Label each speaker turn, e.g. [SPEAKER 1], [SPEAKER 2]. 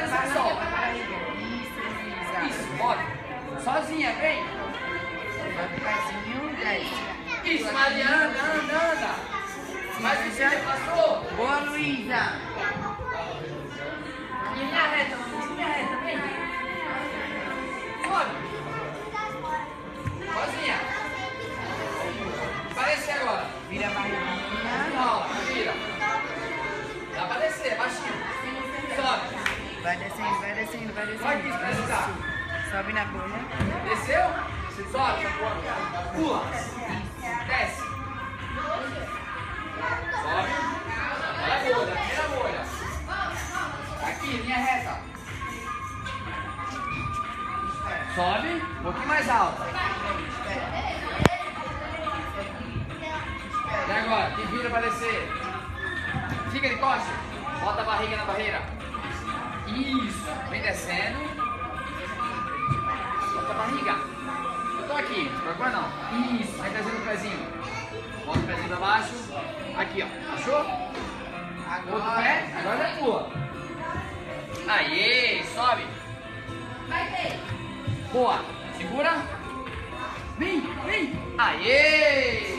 [SPEAKER 1] você solta. Isso, bota. Sozinha, vem. Isso, Mariana, anda. Mais um já passou.
[SPEAKER 2] Boa, Luísa.
[SPEAKER 1] Linha reta, vem. Sobe. Sozinha. Aparece agora.
[SPEAKER 2] Vira a barriguinha.
[SPEAKER 1] Não, vira. Dá pra descer, baixinho. Sobe.
[SPEAKER 2] Vai descendo.
[SPEAKER 1] Vai aqui, se precisar.
[SPEAKER 2] Sobe na bolha.
[SPEAKER 1] Desceu? Sobe. Pula. Desce. Sobe. Olha a bolha, primeira bolha. Aqui, linha reta. Sobe, um pouquinho mais alto. E agora, que vira para descer. Fica de costa. Bota a barriga na barreira. Isso, vem descendo. Bota a barriga. Eu tô aqui, não se preocupa não. Isso, vai trazendo o pezinho. Bota o pezinho pra baixo. Aqui, ó. Achou? Outro pé, agora vai pula. Aê, sobe. Boa. Segura. Vem. Aê.